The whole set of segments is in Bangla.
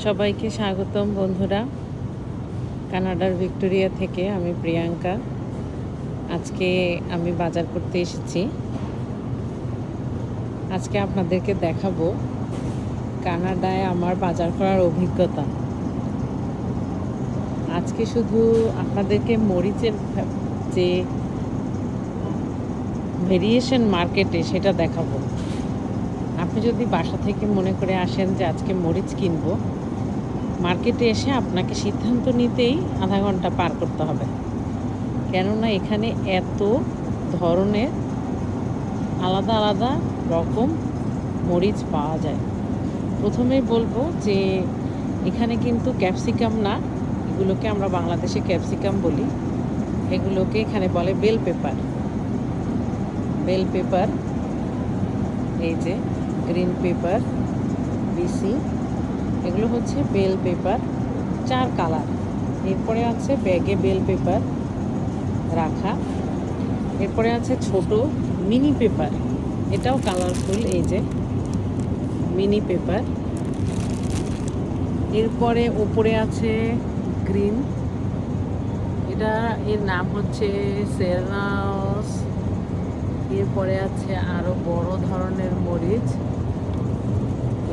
সবাইকে স্বাগতম বন্ধুরা। কানাডার ভিক্টোরিয়া থেকে আমি প্রিয়াঙ্কা। আজকে আমি বাজার করতে এসেছি। আজকে আপনাদেরকে দেখাবো কানাডায় আমার বাজার করার অভিজ্ঞতা। আজকে শুধু আপনাদেরকে মরিচের যে ভেরিয়েশন মার্কেটে সেটা দেখাবো। আপনি যদি বাসা থেকে মনে করে আসেন যে আজকে মরিচ কিনবো, মার্কেটে এসে আপনাকে সিদ্ধান্ত নিতেই আধা ঘন্টা পার করতে হবে, কেননা এখানে এত ধরনের আলাদা আলাদা রকম মরিচ পাওয়া যায়। প্রথমেই বলবো যে এখানে কিন্তু ক্যাপসিকাম না, এগুলোকে আমরা বাংলাদেশে ক্যাপসিকাম বলি, এগুলোকে এখানে বলে বেল পেপার। বেল পেপার, এই যে গ্রিন পেপার, বিসি, এগুলো হচ্ছে বেল পেপার, 4 কালার। এরপরে আছে ব্যাগে বেল পেপার রাখা। এরপরে আছে ছোট মিনি পেপার, এটাও কালারফুল, এই যে মিনি পেপার। এরপরে ওপরে আছে গ্রিন, এর নাম হচ্ছে সেরাস। এরপরে আছে আরো বড় ধরনের মরিচ,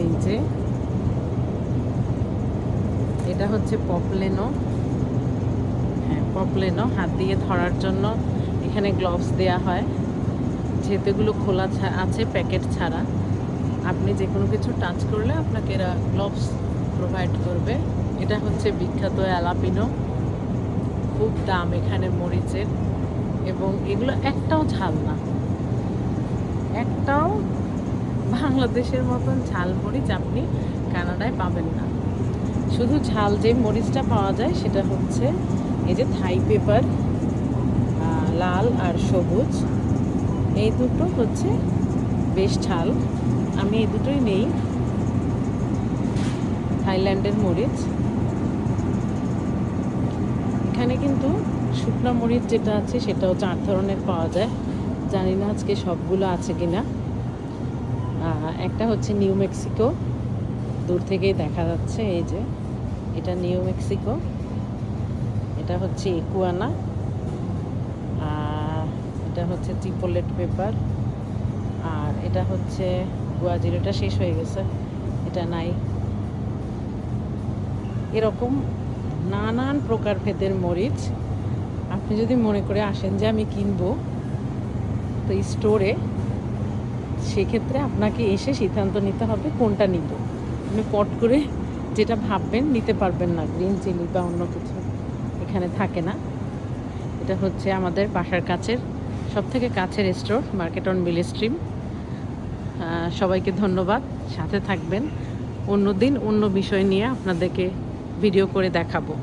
এই যে এটা হচ্ছে পপলেনো। হ্যাঁ, পপলেনো, হাত দিয়ে ধরার জন্য এখানে গ্লোভস দেয়া হয়, যেহেতু এগুলো খোলা আছে প্যাকেট ছাড়া। আপনি যে কোনো কিছু টাচ করলে আপনাকে এরা গ্লোভস প্রোভাইড করবে। এটা হচ্ছে বিখ্যাত অ্যালাপিনো। খুব দাম এখানে মরিচের, এবং এগুলো একটাও ঝাল না, একটাও বাংলাদেশের মতন ঝাল মরিচ আপনি কানাডায় পাবেন না। শুধু ঝাল যে মরিচটা পাওয়া যায় সেটা হচ্ছে এই যে থাই পেপার, লাল আর সবুজ, এই দুটো হচ্ছে বেশ ঝাল। আমি এই দুটোই নেই, থাইল্যান্ডের মরিচ। এখানে কিন্তু শুকনো মরিচ যেটা আছে সেটাও 4 ধরনের পাওয়া যায়, জানি না আজকে সবগুলো আছে কিনা। একটা হচ্ছে নিউ মেক্সিকো, দূর থেকেই দেখা যাচ্ছে, এই যে এটা নিউ মেক্সিকো। এটা হচ্ছে ইকুয়ানা, এটা হচ্ছে চিপোলেট পেপার, আর এটা হচ্ছে গুয়াজিরোটা শেষ হয়ে গেছে, এটা নাই। এরকম নানান প্রকার ভেদের মরিচ। আপনি যদি মনে করে আসেন যে আমি কিনবো তো স্টোরে, সেক্ষেত্রে আপনাকে এসে সিদ্ধান্ত নিতে হবে কোনটা নিব। আপনি পট করে যেটা ভাববেন নিতে পারবেন না, গ্রিন চিলি বা অন্য কিছু এখানে থাকে না। এটা হচ্ছে আমাদের বাসার কাছের সবথেকে কাছের store, market on mill stream. সবাইকে ধন্যবাদ, সাথে থাকবেন। অন্য দিন অন্য বিষয় নিয়ে আপনাদেরকে ভিডিও করে দেখাবো।